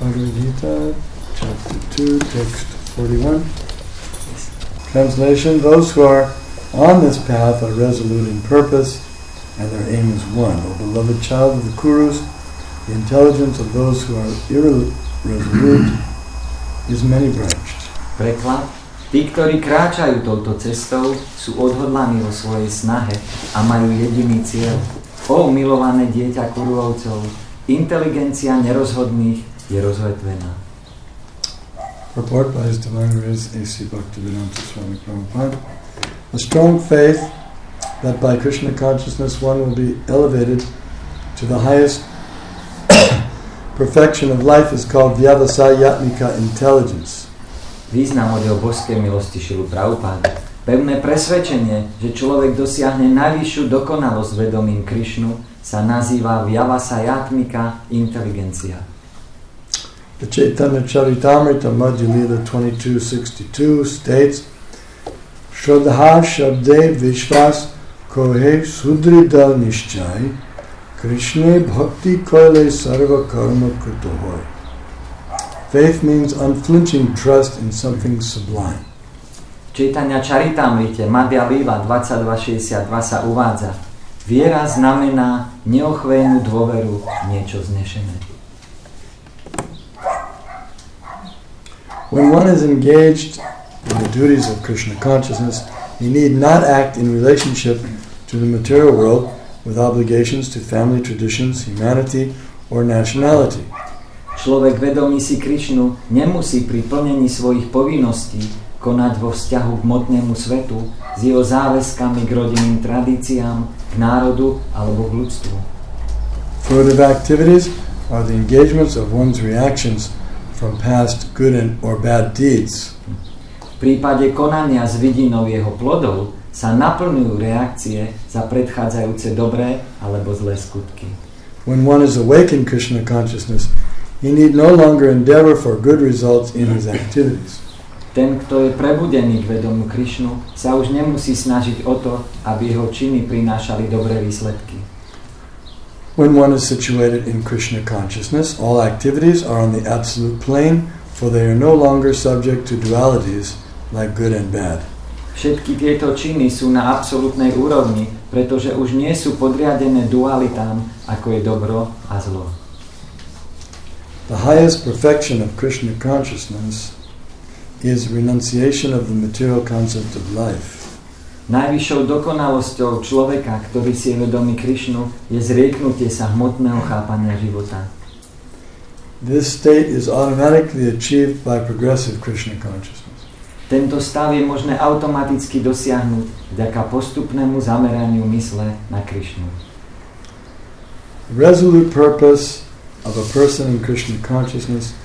Bhagavad Gita, chapter 2, text 41. Translation: Those who are on this path are resolute in purpose, and their aim is one. O beloved child of the Kurus, the intelligence of those who are irresolute is many-branched. Preklad: Tí, ktorí kráčajú touto cestou, sú odhodlaní vo svojej snahe a majú jediný cieľ. O milované dieťa Kuruovcov, inteligencia nerozhodných je rozvetvená. Purport by His Divine Grace A.C. Bhaktivedanta Swami Prabhupada. A strong faith that by Krishna consciousness one will be elevated to the highest perfection of life is called Vyavasayatmika intelligence. Význam o božskej milosti Šilu Prabhupády. Pevné presvedčenie, že človek dosiahne najvyššiu dokonalosť vedomím Krišnu, sa nazýva Vyavasayatmika inteligencia. The Chaitanya Charitamrita Madhya Lila 2262 states, Shraddha Shabde Vishwas Kohe Sudrida Nishchai Krishne Bhakti Koile Sarva Karma Krito Hoy. Faith means unflinching trust in something sublime. Chaitanya Charitamrite Madhya Lila 2262 sa uvádza: Viera znamená neochvejnú dôveru niečo znešené. When one is engaged in the duties of Krishna consciousness, he need not act in relationship to the material world with obligations to family traditions, humanity, or nationality. Človek vedomý si Krišnu nemusí pri plnení svojich povinností konať vo vzťahu k hmotnému svetu s jeho záväzkami k rodinným tradíciám, k národu alebo k ľudstvu. Fruitive activities are the engagements of one's reactions from past good or bad deeds. V prípade konania s vidinou jeho plodov sa naplňujú reakcie za predchádzajúce dobré alebo zlé skutky. When one is awake in Krishna consciousness, he need no longer endeavor for good results in his activities. Ten, kto je prebudený k vedomu Krišnu, sa už nemusí snažiť o to, aby jeho činy prinášali dobré výsledky. When one is situated in Krishna consciousness, all activities are on the absolute plane, for they are no longer subject to dualities like good and bad. Všetky tieto činy sú na absolútnej úrovni, pretože už nie sú podriadené dualitám, ako je dobro a zlo. The highest perfection of Krishna consciousness is renunciation of the material concept of life. Najvyššou dokonalosťou človeka, ktorý si je vedomý Krišnu, je zrieknutie sa hmotného chápania života. This state is automatically achieved by progressive Krishna consciousness. Tento stav je možné automaticky dosiahnuť vďaka postupnému zameraniu mysle na Krišnu. The resolute purpose of a person in Krishna consciousness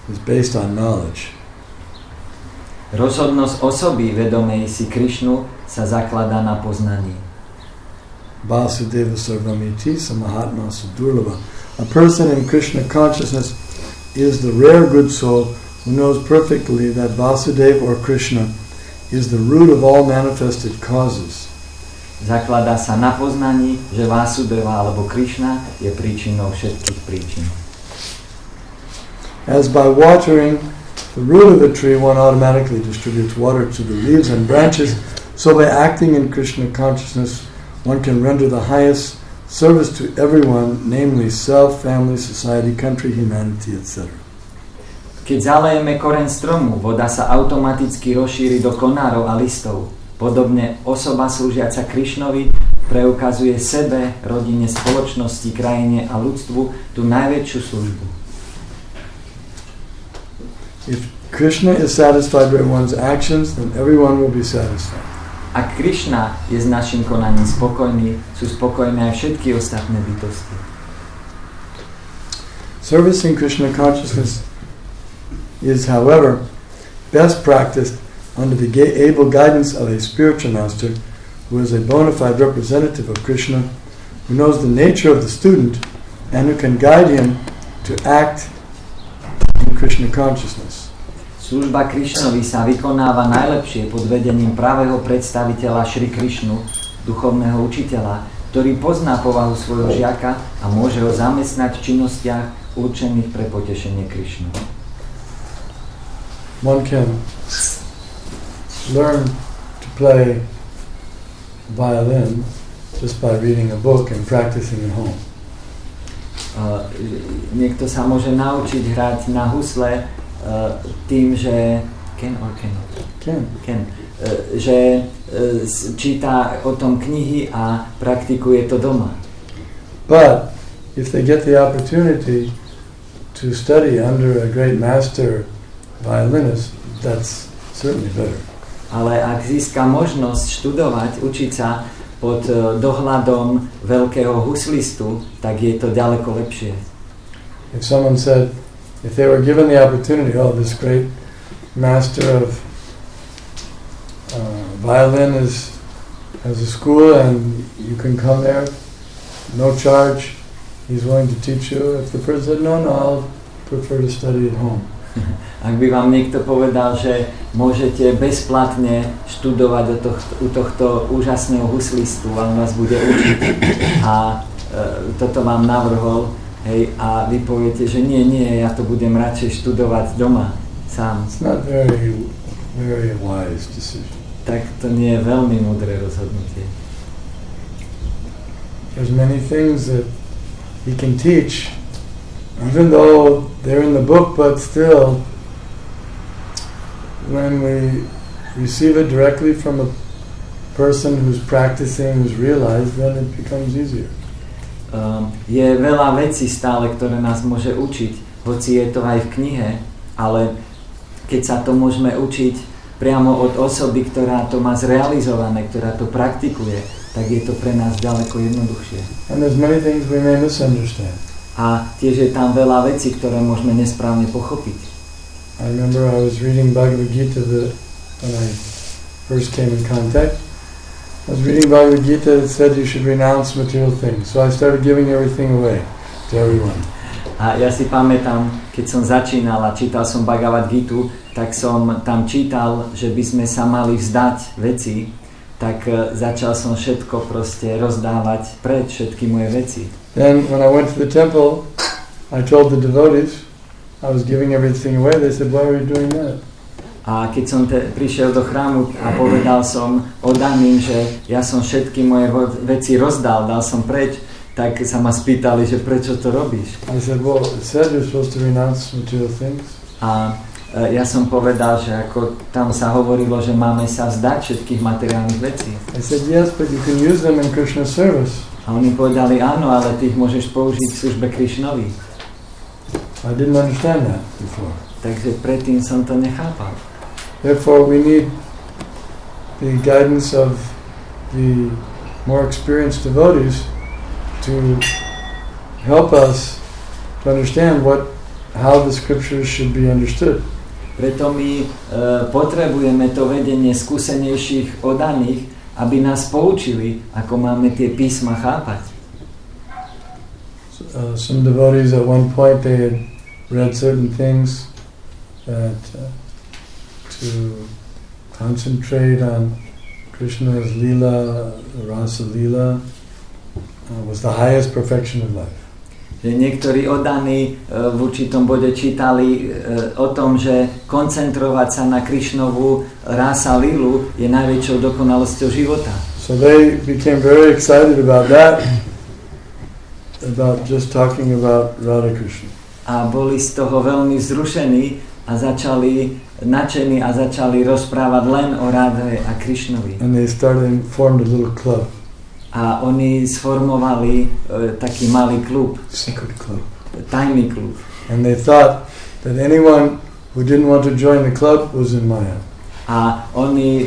is based on knowledge. Rozhodnosť osoby vedomej si Krišnu sa zakladá na poznaní. Vasudeva sarvamiti samahatma sudurlava. A person in Krishna consciousness is the rare good soul who knows perfectly that Vasudeva or Krishna is the root of all manifested causes. Zakladá sa na poznaní, že Vasudeva alebo Krishna je príčinou všetkých príčin. As by watering the root of a tree, one automatically distributes water to the leaves and branches. So by acting in Krishna consciousness, one can render the highest service to everyone, namely self, family, society, country, humanity, etc. Keď zalejeme koreň stromu, voda sa automaticky rozšíri do konárov a listov. Podobne osoba slúžiaca Krišnovi preukazuje sebe, rodine, spoločnosti, krajine a ľudstvu tú najväčšiu službu. If Krishna is satisfied by one's actions, then everyone will be satisfied. Ak Krišna je s našim konaním spokojný, sú spokojné aj všetky ostatné bytosti. Service in Krishna consciousness is, however, best practiced under the able guidance of a spiritual master who is a bona fide representative of Krishna, who knows the nature of the student, and who can guide him to act in Krishna consciousness. Služba Krišnovi sa vykonáva najlepšie pod vedením pravého predstaviteľa Šri Krišnu, duchovného učiteľa, ktorý pozná povahu svojho žiaka a môže ho zamestnať v činnostiach určených pre potešenie Krishnu. One can learn to play violin just by reading a book and practicing at home. Niekto sa môže naučiť hrať na husle tým, že že číta o tom knihy a praktikuje to doma. But if they get the opportunity to study under a great master violinist, that's certainly better. Ale ak získa možnosť študovať, učiť sa pod dohľadom veľkého huslistu, tak je to ďaleko lepšie. If someone said, if they were given the opportunity, oh, this great master of violin has a school and you can come there, no charge, he's willing to teach you. If the person said, no, I'll prefer to study at home. Ak by vám niekto povedal, že môžete bezplatne študovať u tohto úžasného huslistu, on vás bude učiť a toto vám navrhol, hej, a vy poviete, že nie, ja to budem radšej študovať doma, sám. It's not very, very wise decision. Tak to nie je veľmi múdre rozhodnutie. There's many things that he can teach, even though they're in the book, but still, when we receive it directly from a person who's practicing, who's realized, then it becomes easier. Je veľa vecí stále, ktoré nás môže učiť, hoci je to aj v knihe, ale keď sa to môžeme učiť priamo od osoby, ktorá to má zrealizované, ktorá to praktikuje, tak je to pre nás ďaleko jednoduchšie. And there's many things we may misunderstand. A tiež je tam veľa vecí, ktoré môžeme nesprávne pochopiť. I remember I was reading Bhagavad Gita when I first came in contact. I was reading Bhagavad Gita that said you should renounce material things. So I started giving everything away to everyone. A ja si pamätám, keď som začínal a čítal som Bhagavad Gitu, tak som tam čítal, že by sme sa mali vzdať veci, tak začal som všetko proste rozdávať preč, všetky moje veci. Then when I went to the temple, I told the devotees I was giving everything away. They said, why are you doing that? A keď som prišiel do chrámu a povedal som oddaným, že ja som všetky moje veci rozdal, dal som preč, tak sa ma spýtali, že prečo to robíš. I said, well, it said you're supposed to renounce material things. A ja som povedal, že ako tam sa hovorilo, že máme sa vzdať všetkých materiálnych vecí. I said, yes, but you can use them in Krishna's service. A oni povedali, áno, ale ty ich môžeš použiť v službe Krishnovi. I didn't understand that before. Takže predtým som to nechápal. Therefore, we need the guidance of the more experienced devotees to help us to understand how the scriptures should be understood. Preto my potrebujeme to vedenie skúsenejších oddaných, aby nás poučili, ako máme tie písma chápať. Some devotees at one point they had read certain things that to concentrate on Krishna's lila, rasa lila, was the highest perfection of life. Že niektorí oddaní v určitom bode čítali o tom, že koncentrovať sa na Krishnovú rasa lilu je najväčšou dokonalosťou života. So they became very excited about that, about just talking about Radha Krishna. A boli z toho veľmi zrušení a začali nadšení a začali rozprávať len o Radhe a Krishnovi. And they formed a little club. A oni sformovali taký malý klub. Secret club. Tajný klub. And they thought that anyone who didn't want to join the club was in Maya. A oni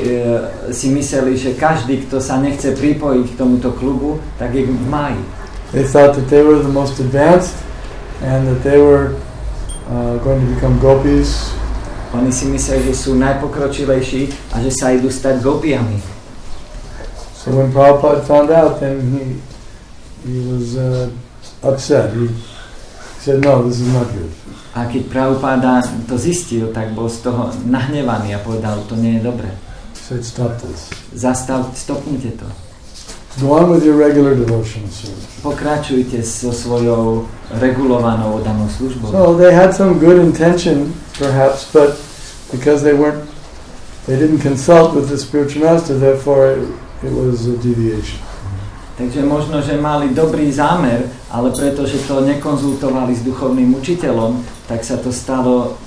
si mysleli, že každý, kto sa nechce pripojiť k tomuto klubu, tak je v máji. They thought that they were the most advanced and that they were going to become gopis. Oni si mysleli, že sú najpokročilejší a že sa idú stať gopiami. So when Prabhupada found out, then he was upset. He said, no, this is not good. A keď Prabhupada to zistil, tak bol z toho nahnevaný a povedal, to nie je dobre. He said, stop this. Stopnite to. Go on with your regular devotional service. Pokračujte so svojou regulovanou oddanou službou. So they had some good intention, perhaps, but because they didn't consult with the spiritual master, therefore it was a deviation. Takže možno, že mali dobrý zámer, ale pretože to nekonzultovali s duchovným učiteľom, tak sa to stalo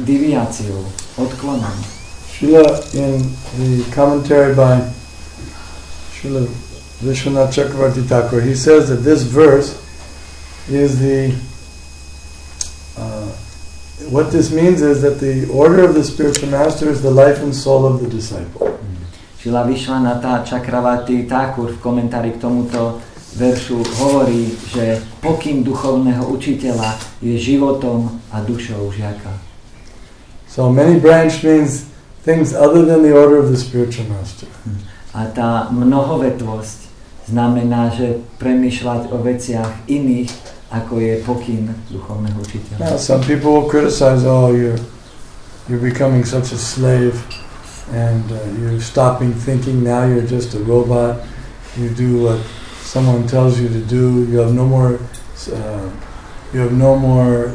deviáciou, odklonom. Srila, in the commentary by Srila Vishwanath Chakravarti Thakur, he says that this verse is what this means is that the order of the spiritual master is the life and soul of the disciple. Srila Vishwanath Chakravarti Thakur v komentári k tomuto veršu hovorí, že pokyn duchovného učiteľa je životom a dušou žiaka. So many branch means things other than the order of the spiritual master. A tá mnohovetvosť znamená, že premýšľať o veciach iných, ako je pokyn duchovného učiteľa. Now, some people will criticize, you're becoming such a slave, and you're stopping thinking, now you're just a robot, you do what someone tells you to do, you have no more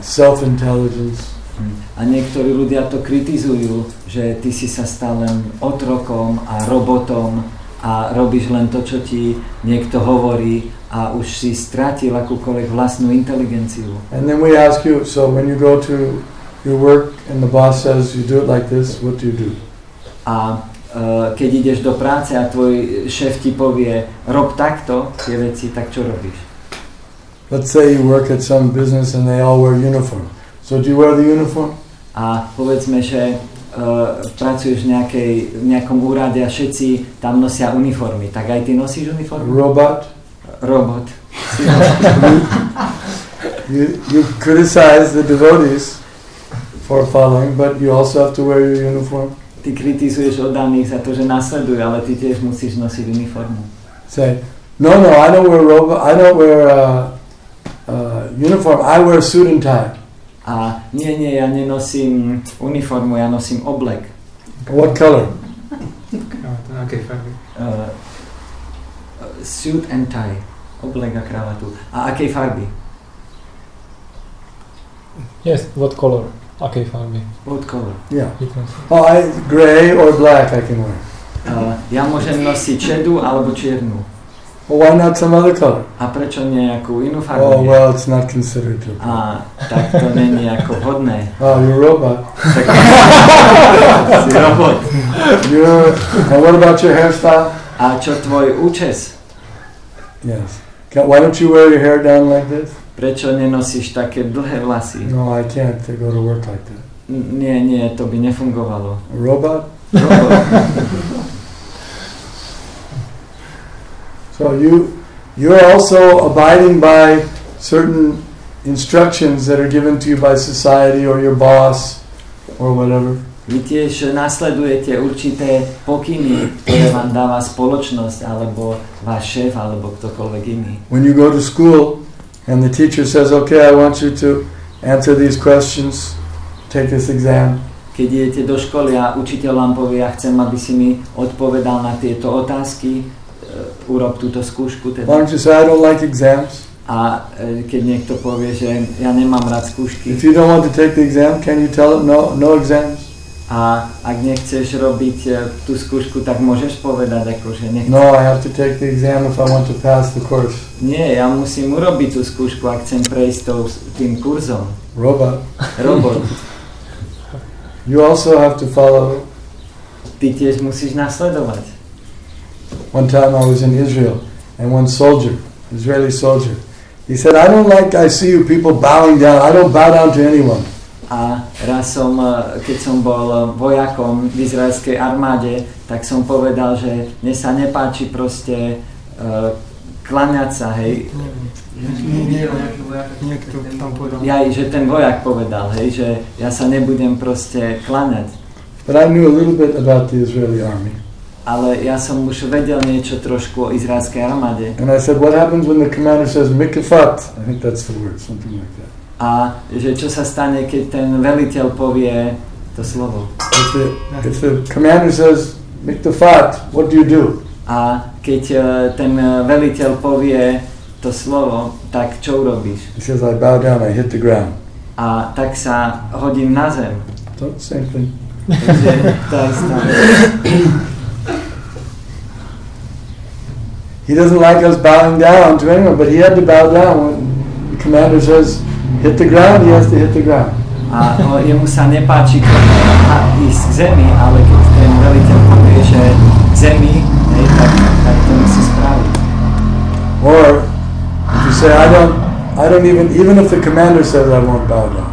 self-intelligence. A niektorí ľudia to kritizujú, že ty si sa stal len otrokom a robotom a robíš len to, čo ti niekto hovorí a už si stratil akúkoľvek vlastnú inteligenciu. And then we ask you, so when you go to your work and the boss says you do it like this, what do you do? A keď ideš do práce a tvoj šéf ti povie, rob takto tie veci, tak čo robíš? Let's say you work at some business and they all wear uniform. So do you wear the uniform? A povedzme, že pracuješ v nejakom úrade a všetci tam nosia uniformy. Tak aj ty nosíš uniformu? Robot. You criticize the devotees for following, but you also have to wear your uniform. Ty kritizuješ oddaných za to, že nasledujú, ale ty tiež musíš nosiť uniformu. Say, no, I don't wear uniform. I wear suit and tie. A nie, ja nenosím uniformu, ja nosím oblek. What color? Akej farby? Suit and tie. Oblek a kravatu. A akej farby? Yes, what color? Akej farby? What color? Yeah. Gray or black I can wear. Ja môžem nosiť šedú alebo čiernu. Well, why not some other color? A prečo nie nejakú inú farbu? Oh, well, it's not considered to. Tak to nie je ako vhodné. Oh, you're a robot. Si robot. And what about your hairstyle? A čo tvoj účes? Yes. Why don't you wear your hair down like this? Prečo nenosíš také dlhé vlasy? No, I can't go to work like that. Nie, to by nefungovalo. A robot? So you're also abiding by certain instructions that are given to you by society or your boss or whatever. Vy tiež nasledujete určité pokyny, ktoré vám dáva spoločnosť alebo váš šéf alebo ktokoľvek iný. When you go to school and the teacher says, okay, I want you to answer these questions, take this exam. Keď idete do školy a učiteľ vám povie, ja chcem, aby si mi odpovedal na tieto otázky, urob túto skúšku. Teda. Why don't you say, I don't like exams? A keď niekto povie, že ja nemám rád skúšky. If you don't want to take the exam, can you tell him no exams? A ak nechceš robiť tú skúšku, tak môžeš povedať, akože nechcem. No, I have to take the exam if I want to pass the course. Nie, ja musím urobiť tú skúšku, ak chcem prejsť tým kurzom. Robot. You also have to follow. Ty tiež musíš nasledovať. One time I was in Israel and one soldier, Israeli soldier, he said, I see you people bowing down. I don't bow down to anyone. A raz keď som bol vojakom v izraelskej armáde, tak som povedal, že mne sa nepáči proste klaňať sa, hej. Že ten vojak povedal, hej, že ja sa nebudem proste klaňať. But I knew a little bit about the Israeli army. Ale ja som už vedel niečo trošku o izraelskej armáde. And I said, what happens when the commander says, mikafat? I think that's the word, something like that. A že čo sa stane, keď ten veliteľ povie to slovo? If the commander says, mikafat, what do you do? A keď ten veliteľ povie to slovo, tak čo urobíš? He says, I bow down, I hit the ground. A tak sa hodím na zem. Same thing. Takže tá istá vec. He doesn't like us bowing down to anyone, but he had to bow down. When the commander says, hit the ground, he has to hit the ground. A jemu sa nepáči ísť k zemi, ale keď ten veliteľ povie, že k zemi, tak to musí spraviť. Or if you say, I don't even if the commander says I won't bow down.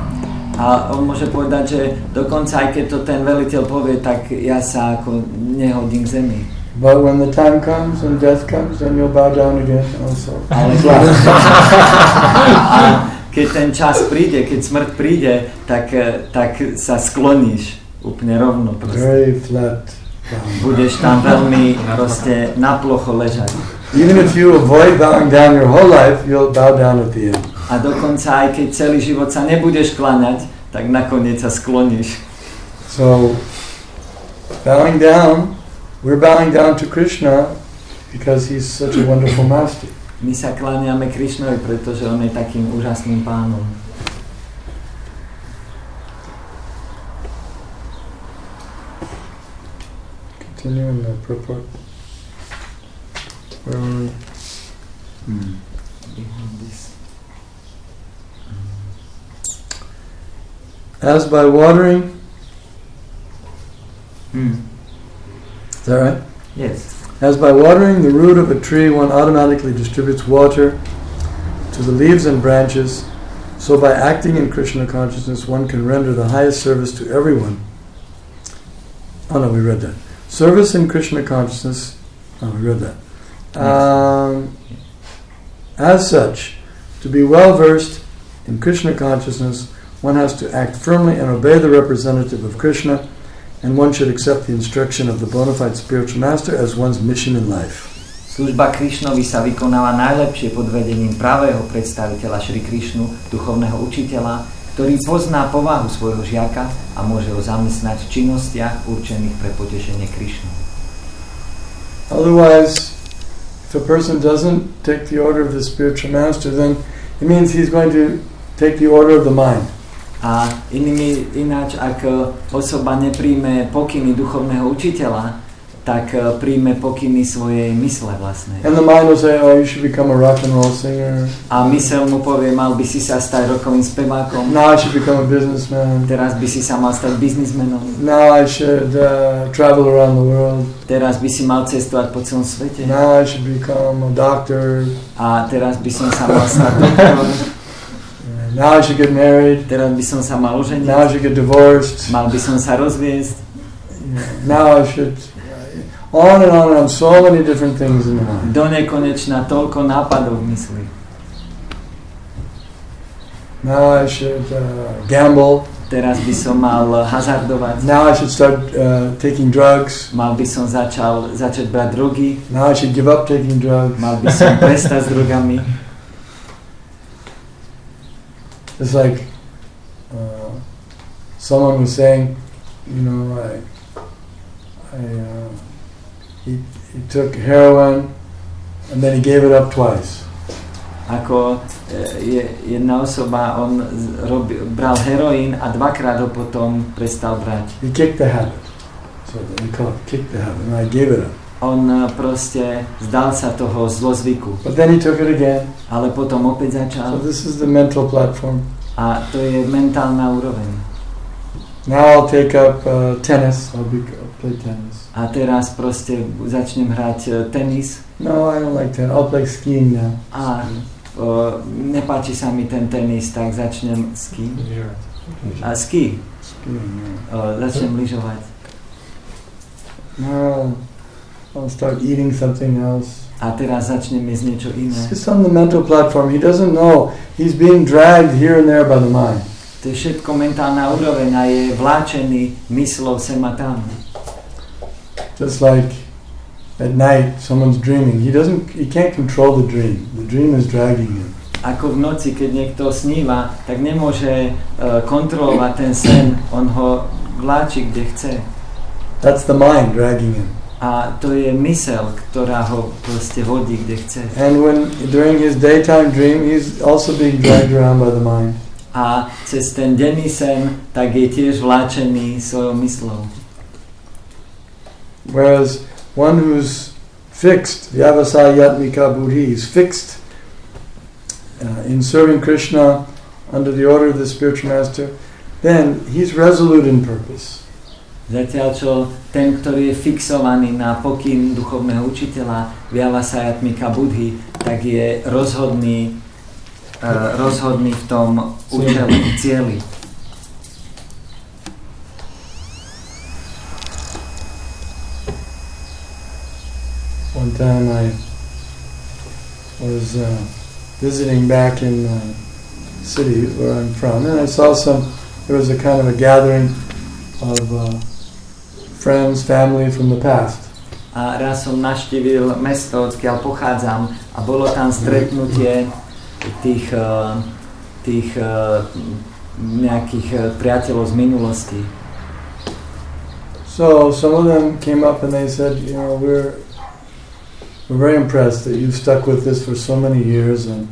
A on môže povedať, že dokonca aj keď to ten veliteľ povie, tak ja sa ako nehodím k zemi. But when the time comes and death comes, then you'll bow down again also. Ale keď ten čas príde, keď smrť príde, tak sa skloníš úplne rovno. Very flat. Budeš tam veľmi proste naplocho ležať. Even if you avoid bowing down your whole life, you'll bow down at the end. A dokonca aj keď celý život sa nebudeš kláňať, tak nakoniec sa skloníš. So, bowing down, we're bowing down to Krishna because he's such a wonderful master. My sa kláňame Krishnovi, pretože on je takým úžasným pánom. Continue in the purport. Where are we? As by watering. Is that right? Yes. As by watering the root of a tree, one automatically distributes water to the leaves and branches, so by acting in Krishna consciousness, one can render the highest service to everyone. Oh no, we read that. Service in Krishna consciousness. Oh, we read that. As such, to be well versed in Krishna consciousness, one has to act firmly and obey the representative of Krishna, and one should accept the instruction of the bona fide spiritual master as one's mission in life. Služba Krishnovi sa vykonáva najlepšie pod vedením pravého predstaviteľa Šri Krishnu, duchovného učiteľa, ktorý pozná povahu svojho žiaka a môže ho zamestnať v činnostiach určených pre potešenie Krishnu. Otherwise, if a person doesn't take the order of the spiritual master, then it means he's going to take the order of the mind. A ináč, ak osoba nepríjme pokyny duchovného učiteľa, tak príjme pokyny svojej mysle vlastnej. And the mind will say, oh, you should become a rock and roll singer. A mysel mu povie, mal by si sa stať rockovým spevákom. Now I should become a businessman. Teraz by si sa mal stať biznismenom. Now I should travel around the world. Teraz by si mal cestovať po celom svete. Now I should become a doctor. A teraz by som sa mal stať doktorom. Now I should get married. Teraz by som sa mal oženiť. Now I should get divorced. Mal by som sa rozviesť. Now I should... On and on, so many different things in the mind. Do nekonečna toľko nápadov v mysli. Now I should gamble. Teraz by som mal hazardovať. Now I should start taking drugs. Mal by som začať brať drogy. Now I should give up taking drugs. Mal by som prestať s drogami. It's like someone was saying, you know, he took heroin and then he gave it up twice. Ako jedna osoba, on bral heroín a dvakrát ho potom prestal brať. He kicked the habit. So we call it kick the habit. And I gave it up. On proste zdal sa toho zlozvyku. But then he took it again. Ale potom opäť začal. So this is the mental platform. A to je mentálna úroveň. Now I'll take up tennis. I'll play tennis. A teraz proste začnem hrať tenis. No, I don't like tennis. I'll play skiing now. A nepáči sa mi ten tenis, tak začnem ski. A ski. Začnem lyžovať. No, I'll start eating something else. A teraz začnem jesť niečo iné. It's on the mental platform. He doesn't know. He's being dragged here and there by the mind. To je všetko mentálna úroveň a je vláčený myslou sem a tam. Just like at night someone's dreaming. He can't control the dream. The dream is dragging him. Ako v noci, keď niekto sníva, tak nemôže kontrolovať ten sen. On ho vláči, kde chce. That's the mind dragging him. A to je mysel, ktorá ho proste vodí, kde chce. And when during his daytime dream, he's also being dragged around by the mind. A cez ten denný sen, tak je tiež vláčený svojou myslou. Whereas one who's fixed, vyavasayatmika buddhi, is fixed in serving Krishna under the order of the spiritual master, then he's resolute in purpose. Zatiaľ čo ten, ktorý je fixovaný na pokyn duchovného učiteľa vyavasayatmika buddhi, tak je rozhodný v tom cieli. One time I was visiting back in the city where I'm from, and I saw there was a kind of a gathering of friends, family from the past. A raz som navštívil mesto, odkiaľ pochádzam, a bolo tam stretnutie tých nejakých priateľov z minulosti. So some of them came up and they said, you know, we're very impressed that you've stuck with this for so many years, and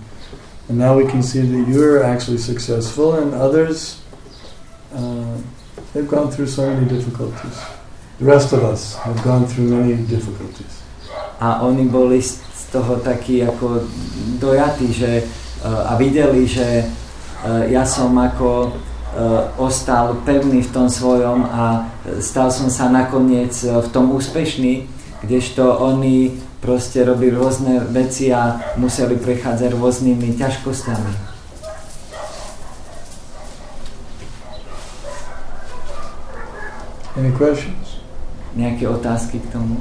now we can see that you're actually successful, and others they've gone through so many difficulties. The rest of us have gone through many difficulties. A oni boli z toho takí ako dojatí, že a videli, že ja som ako ostal pevný v tom svojom a stal som sa nakoniec v tom úspešný, kdežto oni proste robili rôzne veci a museli prechádzať rôznymi ťažkosťami. Any questions? Nejaké otázky k tomu?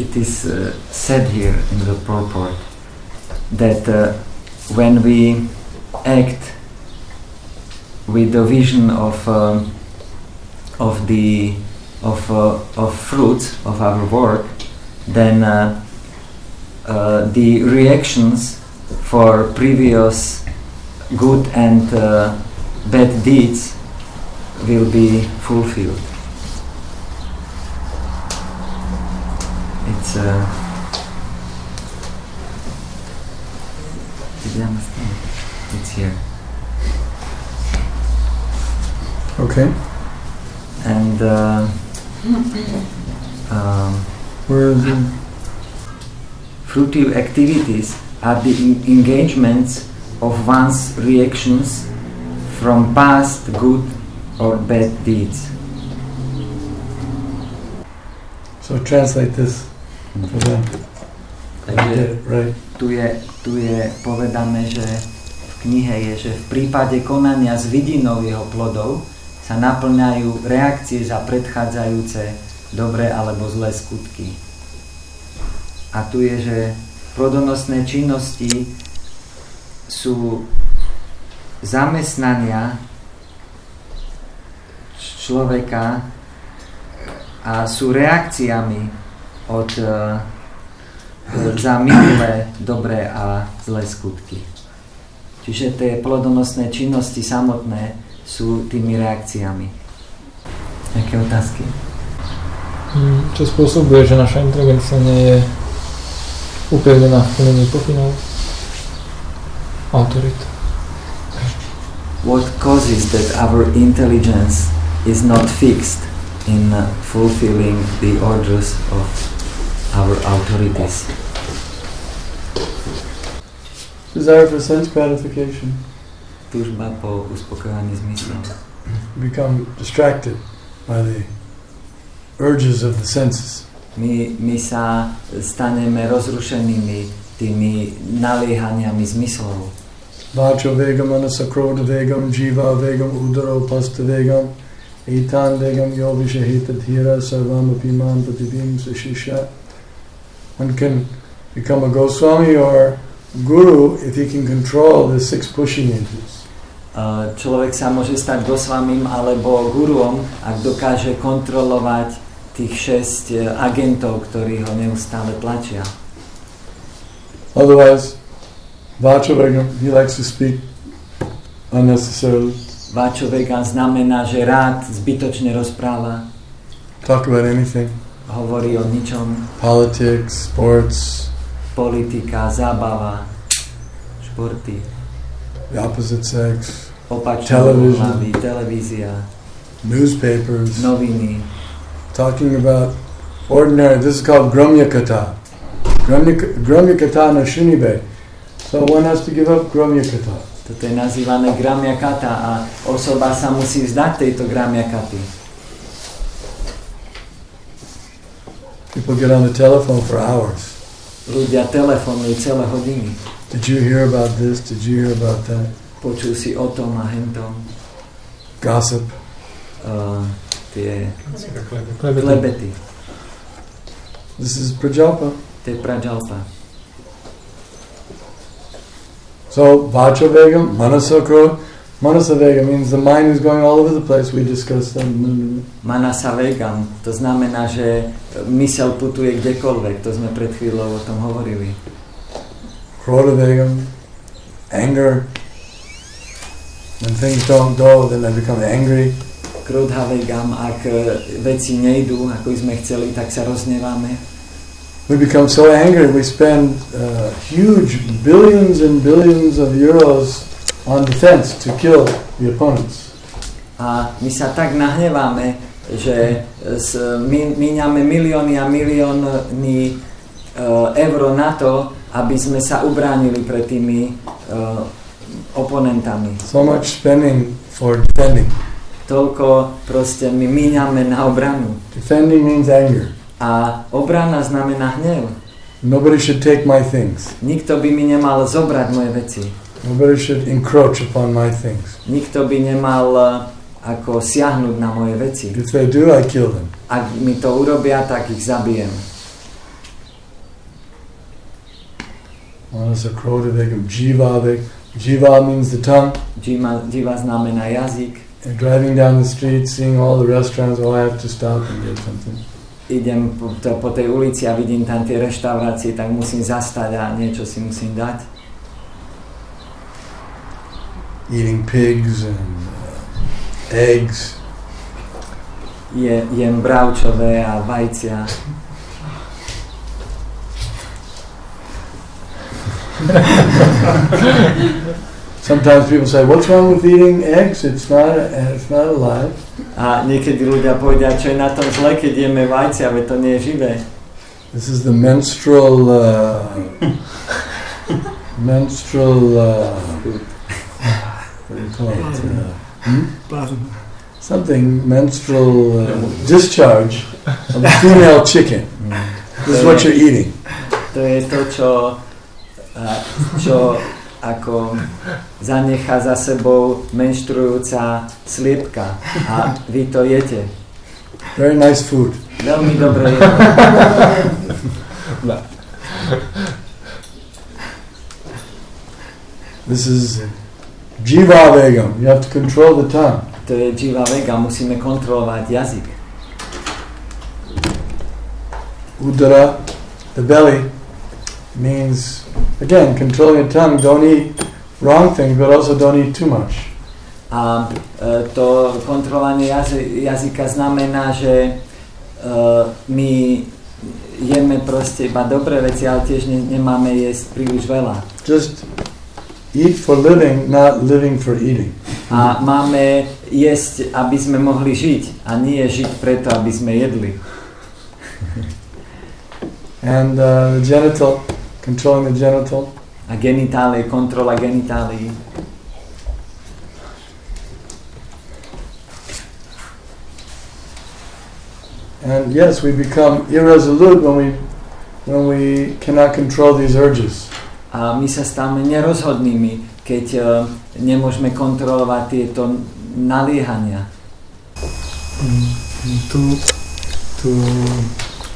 It is said here in the purport that when we act with the vision of fruits of our work, then the reactions for previous good and bad deeds will be fulfilled. It's did you understand? It's here. Okay. And where is it? Fruitive activities are the engagements of one's reactions from past good or bad deeds. So translate this for them. Takže right. tu je povedané, že v knihe je, že v prípade konania z vidinov jeho plodov sa naplňajú reakcie za predchádzajúce dobré alebo zlé skutky. A tu je, že plodonosné činnosti sú zamestnania človeka a sú reakciami za minulé dobré a zlé skutky. Čiže tie plodonosné činnosti samotné sú tými reakciami. Jaké otázky? Čo spôsobuje, že naša inteligencia nie je upevnená v plnení pokynov? Autorita. What causes that our intelligence is not fixed in fulfilling the orders of our authorities? Desire for sense gratification. Túžba po uspokojení zmyslu. Become distracted by the urges of the senses. My sa staneme rozrušenými tými naliehaniami zmyslov. Vacho vegam anasakroda vegam jiva vegam udaro pasta vegam etan vegam yovisahita dhira sarvam apiman patibim sashisha. One can become a Goswami or guru if he can control the 6 pushing engines. Človek sa môže stať Goswamim alebo guruom, ak dokáže kontrolovať tých 6 agentov, ktorí ho neustále tlačia. Otherwise, Vachavegam, he likes to speak unnecessarily. Vachavegam znamená, že rád zbytočne rozpráva. Talk about anything. Hovorí o ničom. Politics, sports. Politika, zábava, športy. The opposite sex. Opačné televízia. Newspapers. Noviny. Talking about ordinary, this is called Gramya Kata. Gramya Kata na Shunibe. So one has to give up Gramya Kata. Toto je nazývané Gramya Kata a osoba sa musí vzdať tejto Gramya Katy. People get on the telephone for hours. Ľudia telefonujú celé hodiny. Did you hear about this? Did you hear about that? Počul si o tom a hentom. Gossip. Tie klebety. This is Prajalpa. To je Prajalpa. So, Vachavegam, Manasakro. Manasavegam means the mind is going all over the place. We discussed that. Manasavegam, to znamená, že myseľ putuje kdekoľvek. To sme pred chvíľou o tom hovorili. Krodavegam, anger. When things don't go, then I become angry. Krodhavegam, ak veci nejdú, ako sme chceli, tak sa rozneváme. We become so angry, we spend huge billions and billions of euros on defense to kill the opponents. A my sa tak nahneváme, že míňame milióny a milióny eur na to, aby sme sa ubránili pred tými oponentami. So much spending for defending. Toľko proste my míňame na obranu. Defending means anger. A obrana znamená hnev. Nobody should take my things. Nikto by mi nemal zobrať moje veci. Nobody should encroach upon my things. Nikto by nemal ako siahnuť na moje veci. If they do, I kill them. Ak mi to urobia, tak ich zabijem. Jiva means the tongue. Jiva znamená jazyk. And driving down the street, seeing all the restaurants, I have to stop and get something. Idem po tej ulici a vidím tam tie reštaurácie, tak musím zastať a niečo si musím dať. Eating pigs and eggs. Jem bravčové a vajcia. Sometimes people say, "What's wrong with eating eggs? It's not alive." A niekedy ľudia povedia, čo je na tom zle, keď jeme vajcia, veď to nie je živé. This is the menstrual what do you call it? Something menstrual discharge of a female chicken. This is what you're eating. To je to, čo ako zanechá za sebou menštruujúca sliepka a vy to jete. Very nice food. Veľmi dobré jedlo. This is Jiva Vegam. You have to control the tongue. To je Jiva Vegam, musíme kontrolovať jazyk. Udara, the belly, means, again, controlling the tongue. Don't eat wrong things, but also don't eat too much. A to kontrolovanie jazyka znamená, že my jeme proste iba dobré veci, ale tiež nemáme jesť príliš veľa. Just eat for living, not living for eating. A máme jesť, aby sme mohli žiť, a nie žiť preto, aby sme jedli. And the genital, controlling the genital. A genitálie, kontrola genitálií. And yes, we become irresolute when we cannot control these urges. A my sa stávame nerozhodnými, keď nemôžeme kontrolovať tieto naliehania. To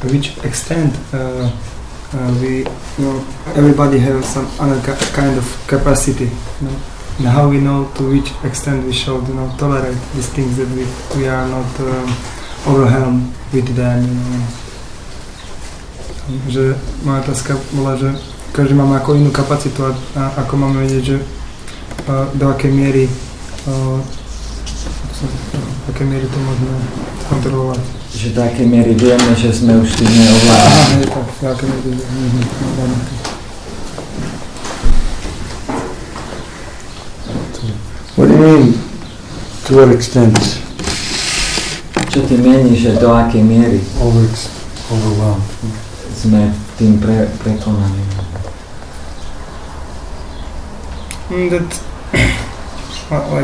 which extent everybody has some other kind of capacity, and how we know to which extent we should tolerate these things that we are not overwhelmed with them, you know. Že moja otázka bola, že každý máme ako inú kapacitu a ako máme vedieť, že do akej miery to môžeme kontrolovať. Že do akej miery vieme, že sme už tým neovládali. Do akej miery ovládali. What do you mean? To what extent? Čo ty meníš, že do akej miery? Overwhelmed. Sme tým prekonaní. Like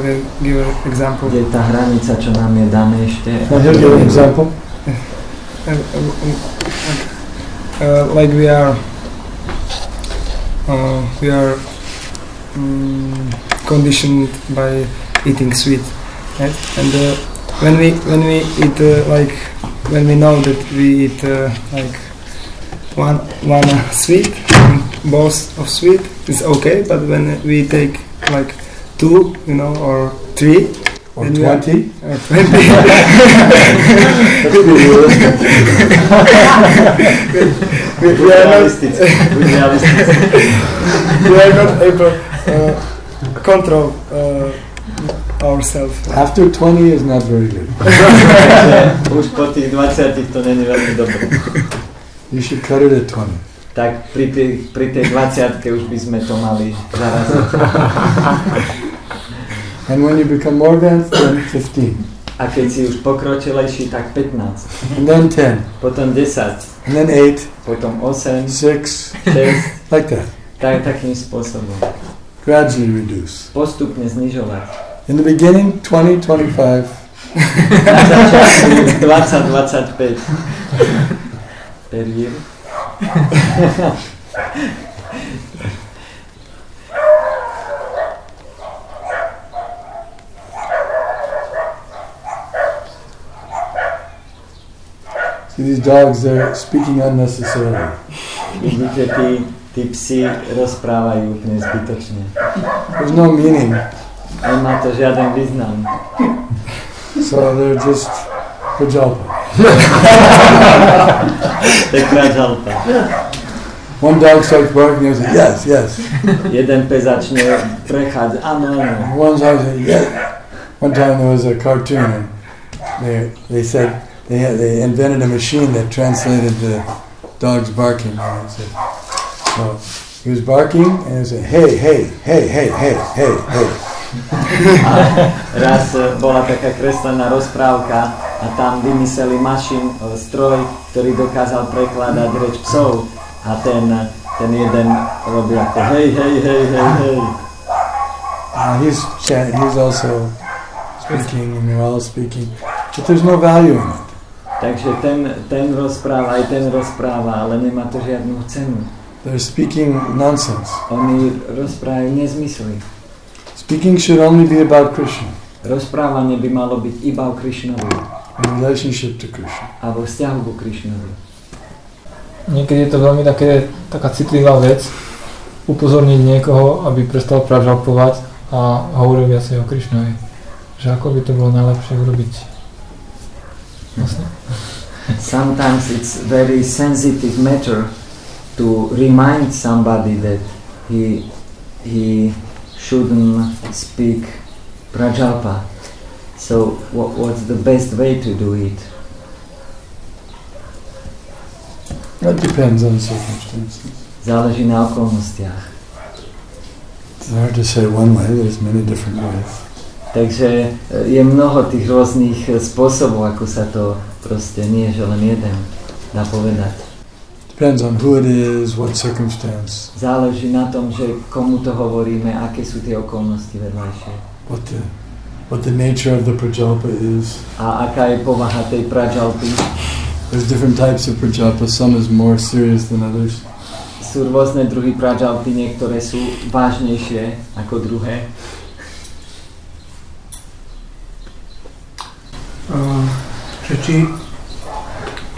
I give an example. Je tá hranica, čo nám je dané ešte? Can I give an example? Like we are conditioned by eating sweet, right? And when we eat like when we know that we eat like one sweet, balls of sweet is okay, but when we take like 2, you know, or 3 or 20. Let's be realistic. We are not able to control ourselves. After 20 is not very good. Už po tých 20 to není veľmi dobré. You should cut it at 20. Tak pri tej 20-ke už by sme to mali zaraziť. And when you become more advanced, then 15. A keď si už pokročilejší, tak 15. And then 10. Potom 10. And then 8. Potom 8. 6. 6. Like that. Takým spôsobom. Gradually reduce. Postupne znižovať. In the beginning, 20, 25. Na začiatku 20, 25. Per year. See, these dogs, they're speaking unnecessarily. Vidíte, tí psi rozprávajú úplne zbytočne. There's no meaning. Nemá to žiaden význam. So they're just prajalpa. To je prajalpa. One dog starts barking, I say, yes, yes. Jeden pes začne prechádzať, áno, áno. One dog says, yes. One time there was a cartoon, and they said, they invented a machine that translated the dog's barking. And said, so he was barking and he said, hey, hey, hey, hey, hey, hey, hey. Raz bola taká kreslená rozprávka a tam vymysleli stroj, ktorý dokázal prekladať reč psov a ten jeden robil ako hej, hej, hej, hej, hej. He's also speaking and they're all speaking, but there's no value in it. Takže ten rozpráva, aj ten rozpráva, ale nemá to žiadnu cenu. They're speaking nonsense. Oni rozprávajú nezmysly. Speaking should only be about Krishna. Rozprávanie by malo byť iba o Krishnovi. In relationship to Krishna. A vo vzťahu ku Krishnovi. Niekedy je to veľmi taká citlivá vec upozorniť niekoho, aby prestal pražalpovať a hovoril viacej o Krishnovi. Že ako by to bolo najlepšie urobiť. Vlastne. Sometimes it's very sensitive matter to remind somebody that he shouldn't speak prajalpa. So what's the best way to do it? That depends on circumstances. Záleží na okolnostiach. It's hard to say one way, there's many different ways. Takže je mnoho tých rôznych spôsobov, ako sa to proste nie, že len jeden dá povedať. Depends on who it is, what circumstance. Záleží na tom, že komu to hovoríme, aké sú tie okolnosti vedľajšie. What the nature of the prajalpa is. A aká je povaha tej prajalpy. There's different types of prajalpa, some is more serious than others. Sú rôzne druhy prajalpy, niektoré sú vážnejšie ako druhé.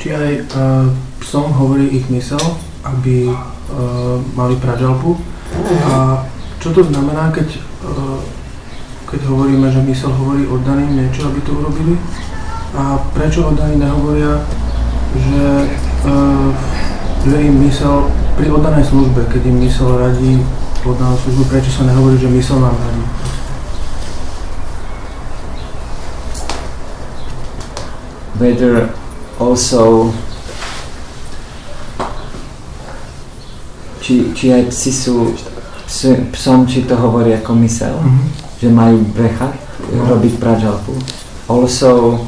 Či aj psom hovorí ich mysel, aby mali prajalpu. A čo to znamená, keď hovoríme, že mysel hovorí oddaným niečo, aby to urobili? A prečo oddaní nehovoria, že im mysel pri oddanej službe, keď im mysel radí oddanú službu, prečo sa nehovorí, že mysel nám radí? Whether also či aj psi sú psom, či to hovorí ako mysel, že majú brechať, robiť prajalpu. Also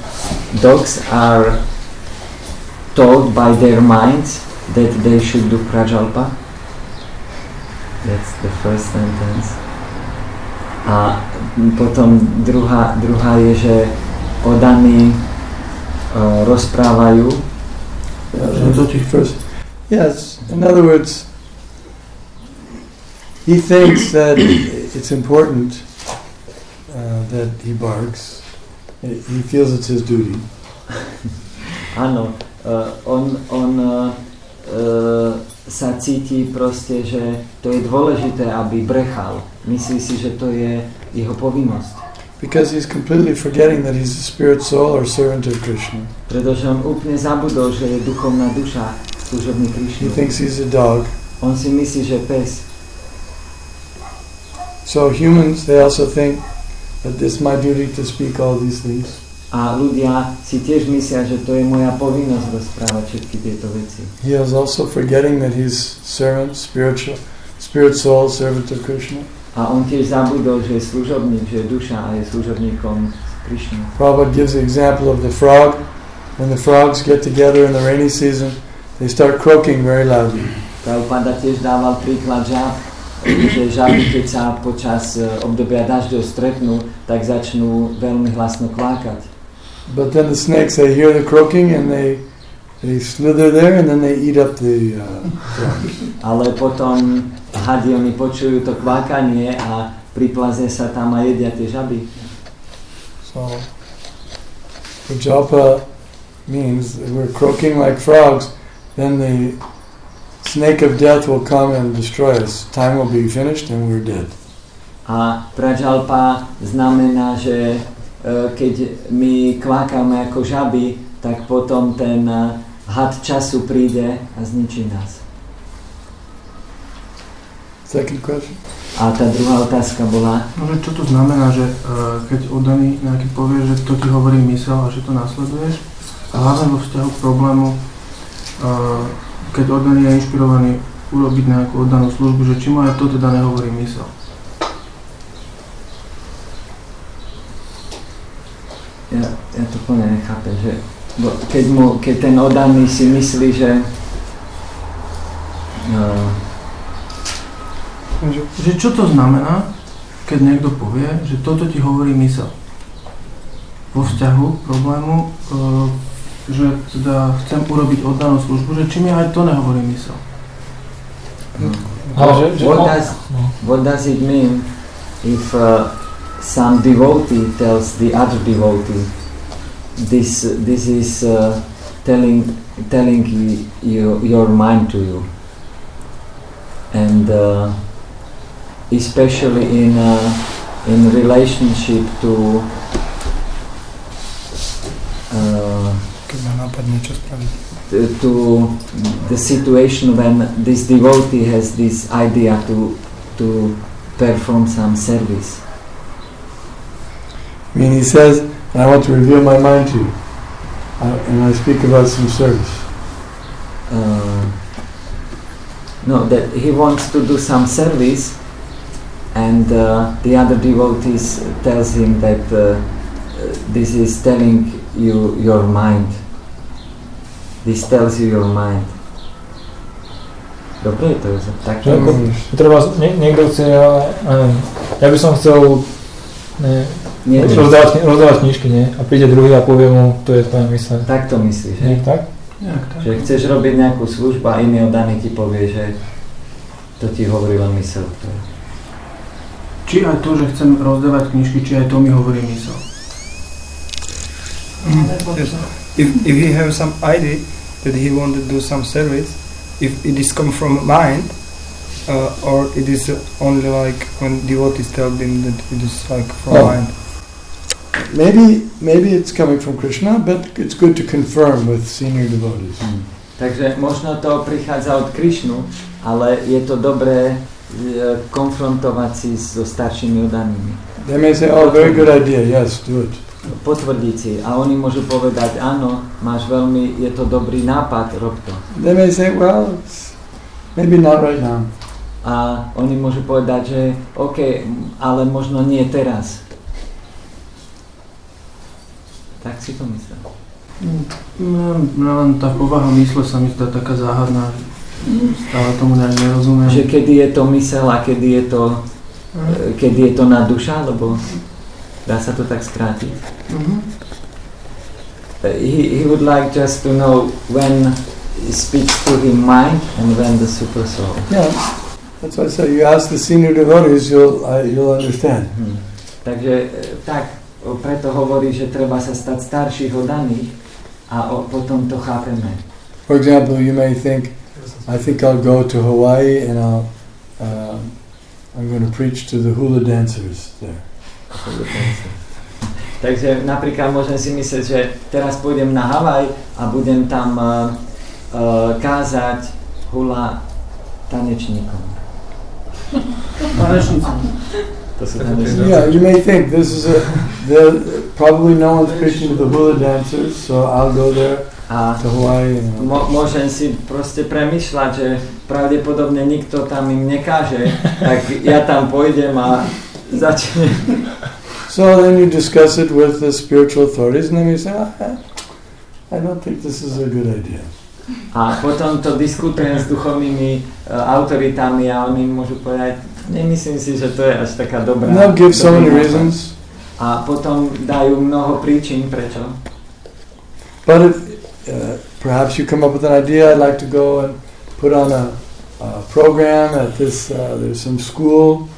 dogs are told by their minds that they should do prajalpa. That's the first sentence. A potom druhá je, že oddaní rozprávajú. Yes, in other words, he thinks that it's important that he barks. He feels it's his duty. Áno, on sa cíti proste, že to je dôležité, aby brechal. Myslí si, že to je jeho povinnosť. Because he's completely forgetting that he's a spirit soul or servant of Krishna. Pretože on úplne zabudol, že je duchovná duša, služobný Krishna. He thinks he's a dog. On si myslí, že pes. So humans, they also think that it's my duty to speak all these things. A ľudia si tiež myslia, že to je moja povinnosť rozprávať všetky tieto veci. He is also forgetting that he's servant, spirit soul, servant of Krishna. A on tiež zabudol, že je služobník, že je duša a je služobníkom Krishna. Prabhupada gives the example of the frog. When the frogs get together in the rainy season, they start croaking very loudly. Prabhupada tiež dával príklad žáb, že žáby, keď sa počas obdobia dažďov stretnú, tak začnú veľmi hlasno kvákať. But then the snakes, they hear the croaking and they slither there and then they eat up the frogs. Ale potom hadi, oni počujú to kvákanie a priplazia sa tam a jedia tie žaby. So, Prajalpa means that we're croaking like frogs, then the snake of death will come and destroy us. Time will be finished and we're dead. A Prajalpa znamená, že keď my kvákame ako žaby, tak potom ten had času príde a zničí nás. Second question. A tá druhá otázka bola? No, že čo to znamená, že keď oddaný nejaký povie, že to ti hovorí mysel a že to nasleduješ, a hlavne vo vzťahu k problému, keď oddaný je inšpirovaný urobiť nejakú oddanú službu, že či mu aj to teda nehovorí mysel. Ja to plne nechápem, že keď ten oddaný si myslí, že že čo to znamená, keď niekto povie, že toto ti hovorí mysel vo vzťahu k problému, že teda chcem urobiť oddanú službu, že či mi aj to nehovorí mysel. What does it mean if some devotee tells the other devotee, this is telling your mind to you, and especially in relationship to the situation when this devotee has this idea to perform some service. I mean, he says, I want to reveal my mind to you, and I speak about some service. No, that he wants to do some service, and the other devotees tells him that this is telling you your mind. This tells you your mind. Dobre, to je tak. Treba, niekto chce, ja by som chcel rozdávať knižky, nie? A príde druhý a povie mu, to je tvoja myseľ. Tak to myslíš, nie? Tak? Že chceš robiť nejakú službu a iný oddaný ti povie, že to ti hovorí len myseľ. Či aj to, že chcem rozdávať knižky, či aj to mi hovorí myseľ. If he has some idea that he want to do some service, if it is come from mind, or it is only like when devotees tell him that it is like from mind. maybe it's coming from Krishna, but it's good to confirm with senior devotees. Takže možno to prichádza od Krishnu, ale je to dobré konfrontovať si so staršími oddanými. They may say, oh, very good idea, yes, do it. Potvrdiť si. A oni môžu povedať, áno, je to dobrý nápad, rob to. They may say, well, maybe not right now. A oni môžu povedať, že OK, ale možno nie teraz. Tak si to myslím. Len tá povaha mysle sa mi zdá taká záhadná, stále tomu nejak nerozumiem. Že kedy je to mysel a kedy je to na duša, lebo dá sa to tak skrátiť. He would like just to know when he speaks to him mind and when the super soul. Yeah, that's why I say you ask the senior devotees, you'll understand. Takže tak, preto hovorí, že treba sa stať starších oddaných a potom to chápeme. For example, you may think, I think I'll go to Hawaii and I'm going to preach to the hula dancers there. Takže napríklad môžem si myslieť, že teraz pôjdem na Havaj a budem tam kázať hula tanečníkom. Tanečníkom. Yeah, you may think this is probably no one's preaching to the hula dancers, so I'll go there to Hawaii. Môžem si proste premýšľať, že pravdepodobne nikto tam im nekáže, tak ja tam pôjdem a začnem. So then you discuss it with the spiritual authorities, and then you say, I don't think this is a good idea. A potom to diskutujem s duchovnými autoritami a oni môžu povedať, nemyslím si, že to je až taká dobrá. They'll give so many reasons. A potom dajú mnoho príčin, prečo. But if, perhaps you come up with an idea, I'd like to go and put on a program at this, there's some school,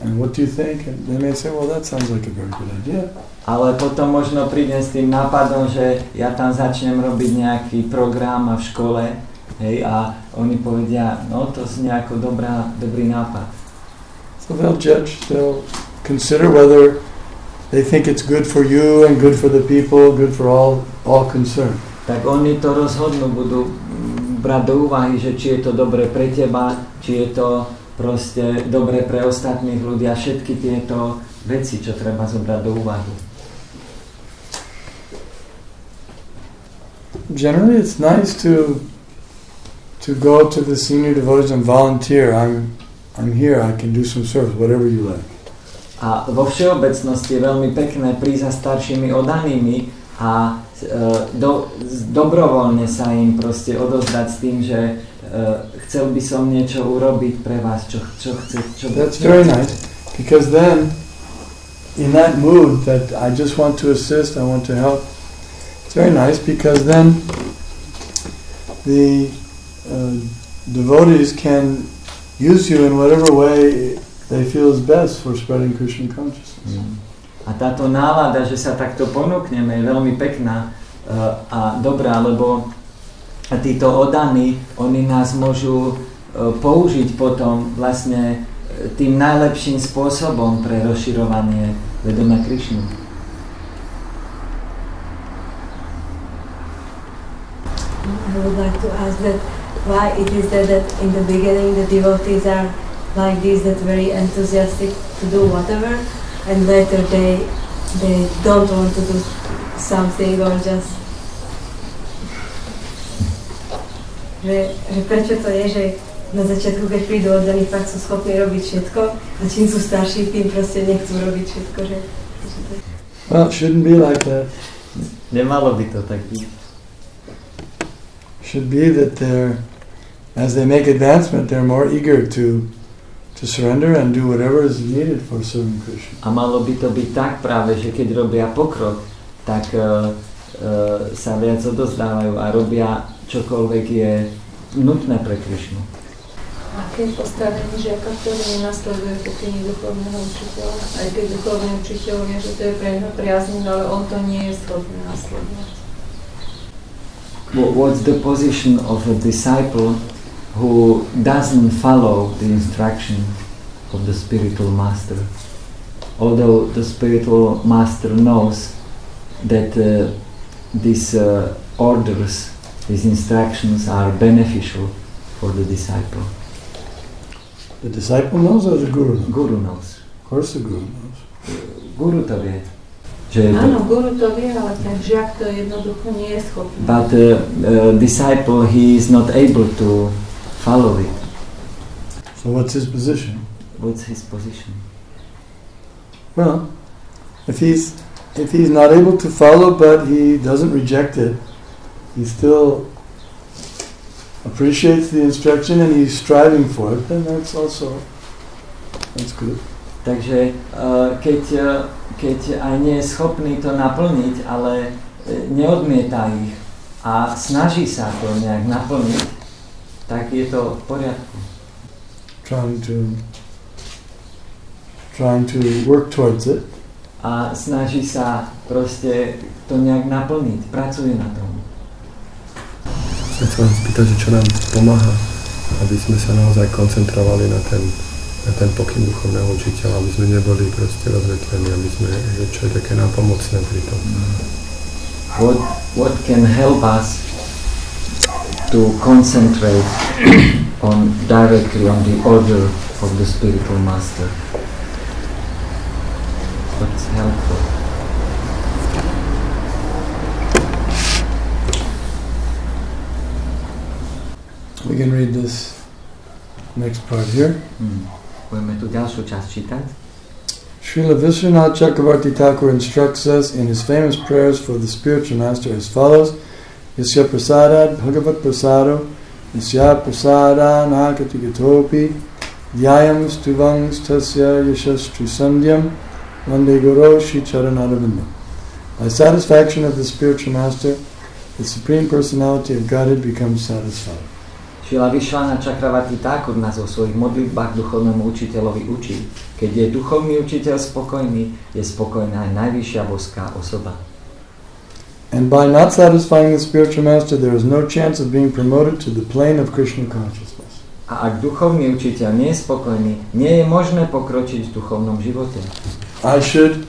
and what do you think? And they may say, well, that sounds like a very good idea. Ale potom možno prídem s tým nápadom, že ja tam začnem robiť nejaký program v škole, hej, a oni povedia, no to znie ako dobrý nápad. So they'll judge, they'll consider whether they think it's good for you and good for the people, good for all concerned. Tak oni to rozhodnú, budú brať do úvahy, že či je to dobre pre teba, či je to proste dobre pre ostatných ľudí a všetky tieto veci, čo treba zobrať do úvahy. Generally, it's nice to go to the senior devotees and volunteer. I'm here. I can do some service, whatever you like. A vo všeobecnosti je veľmi pekné prísť za staršími oddanými a dobrovoľne sa im proste odozdať s tým, že chcel by som niečo urobiť pre vás, čo chce. That's very nice, because then, in that mood that I just want to assist, I want to help. It's very nice because then the devotees can use you in whatever way they feel is best for spreading Krishna consciousness. A táto nálada, že sa takto ponúkneme, je veľmi pekná a dobrá, lebo títo oddaní, oni nás môžu použiť potom vlastne tým najlepším spôsobom pre rozširovanie vedomia Krishnu. I would like to ask that why it is that in the beginning the devotees are like this, that very enthusiastic to do whatever, and later they don't want to do something or just že prečo to je, že na začiatku, keď prídu oddaní, fakt sú schopní robiť všetko a čím sú starší, tým proste nechcú robiť všetko, že Well, it shouldn't be like that. Nemalo by to tak byť. Should be that as they make advancement, they're more eager to surrender and do whatever is needed for serving Krishna. A malo by to byť tak práve, že keď robia pokrok, tak sa viac odozdávajú a robia čokoľvek je nutné pre Krishnu. Aké je postavenie žiaka, ktorý nenasleduje pokyny duchovného učiteľa? Aj keď duchovný učiteľ vie, že to je pre neho priaznivé, ale on to nie je schopný nasledovať. What's the position of a disciple who doesn't follow the instruction of the spiritual master? although the spiritual master knows that these orders, these instructions are beneficial for the disciple. The disciple knows or the guru knows? Guru knows. Of course the guru knows. Guru to vie. Áno, guru to vie, ale ten žiak to jednoducho nie je schopný. But disciple, he is not able to follow it. So what's his position? What's his position? Well, if he's not able to follow but he doesn't reject it, he still appreciates the instruction and he's striving for it, then that's good. Takže keď aj nie je schopný to naplniť, ale neodmieta ich a snaží sa to nejak naplniť, tak je to v poriadku. Trying to work towards it. A snaží sa proste to nejak naplniť, pracuje na tom. Chcem sa vám spýtať, že čo nám pomáha, aby sme sa naozaj koncentrovali na ten pokyn duchovného učiteľa, aby sme neboli proste rozvetlení, aby sme, čo je také nápomocné pri tom. What can help us to concentrate directly on the order of the spiritual master? What's helpful? We can read this next part here. Budeme tu ďalšiu časť čítať. Srila Vishwanath Chakravarti Thakur instructs us in his famous prayers for the spiritual master as follows: Yasya prasadat bhagavat prasado, yasya prasada nakatigatopi, dhyayam stuvang stasya yashastri sandhyam, vande guru shri charanarvindam. By satisfaction of the spiritual master, the Supreme Personality of Godhead becomes satisfied. Srila Vishwanath Chakravarti Thakur nás vo svojich modlitbách duchovnému učiteľovi učí. Keď je duchovný učiteľ spokojný, je spokojná aj najvyššia boská osoba. And by not satisfying the spiritual master, there is no chance of being promoted to the plane of Krishna consciousness. A ak duchovný učiteľ nie je spokojný, nie je možné pokročiť v duchovnom živote. I should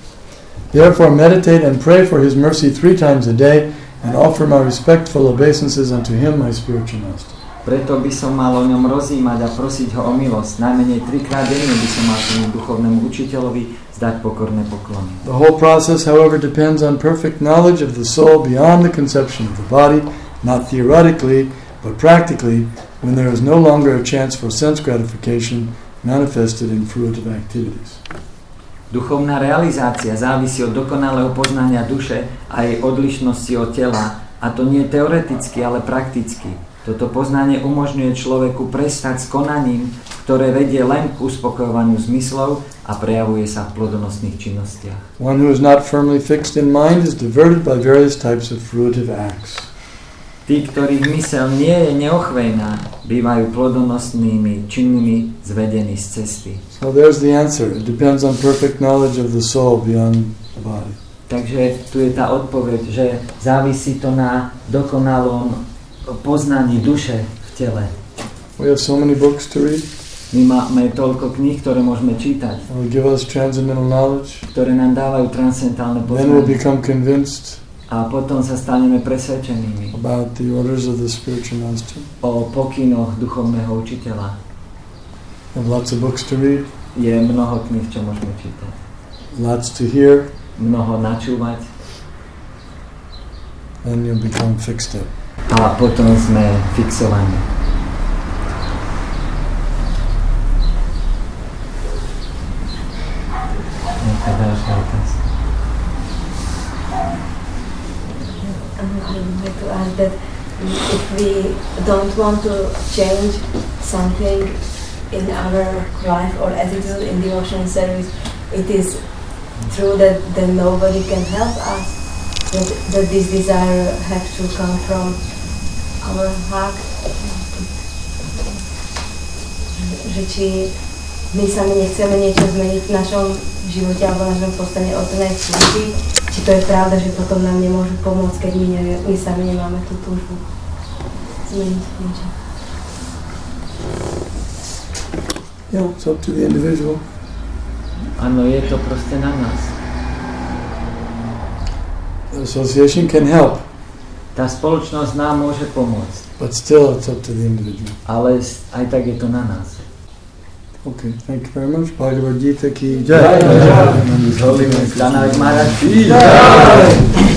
therefore meditate and pray for his mercy 3 times a day and offer my respectful obeisances unto him, my spiritual master. Preto by som mal o ňom rozímať a prosiť ho o milosť. Najmenej 3-krát denne by som mal tomu duchovnému učiteľovi zdať pokorné poklony. The whole process, however, depends on perfect knowledge of the soul beyond the conception of the body, not theoretically, but practically, when there is no longer a chance for sense gratification manifested in fruitive activities. Duchovná realizácia závisí od dokonalého poznania duše a jej odlišnosti od tela, a to nie teoreticky, ale prakticky. Toto poznanie umožňuje človeku prestať s konaním, ktoré vedie len k uspokojovaniu zmyslov a prejavuje sa v plodonosných činnostiach. One who is not firmly fixed in mind is diverted by various types of fruitive acts. Tí, ktorých myseľ nie je neochvejná, bývajú plodonosnými činnými zvedení z cesty. So there's the answer. It depends on perfect knowledge of the soul beyond the body. Takže tu je tá odpoveď, že závisí to na dokonalom poznaní duše v tele. We have so many books to read. My máme toľko kníh, ktoré môžeme čítať. Will give us transcendental knowledge. Ktoré nám dávajú transcendentálne poznanie. Then we'll become convinced. A potom sa staneme presvedčenými. About the orders of the spiritual master. O pokynoch duchovného učiteľa. We have lots of books to read. Je mnoho kníh, čo môžeme čítať. Lots to hear. Mnoho načúvať. Then you'll become fixed up. A potom sme fixovaní. Nejaká ďalšia otázka. I would like to ask that if we don't want to change something in our life or attitude in devotional service, it is true that nobody can help us, that this desire has to come from our heart. Že či my sami nechceme niečo zmeniť v našom živote alebo v našom postavení od tej služby, či to je pravda, že potom nám nemôžu pomôcť, keď my sami nemáme tú túžbu zmeniť niečo. Yeah, it's up to the individual. Áno, je to proste na nás. Association can help. Tá spoločnosť nám môže pomôcť. But still it's up to the individual. Ale aj tak je to na nás. Okay, thank you very much. Bhagavad Gita ki jai. Danavir Maharaj ki jai.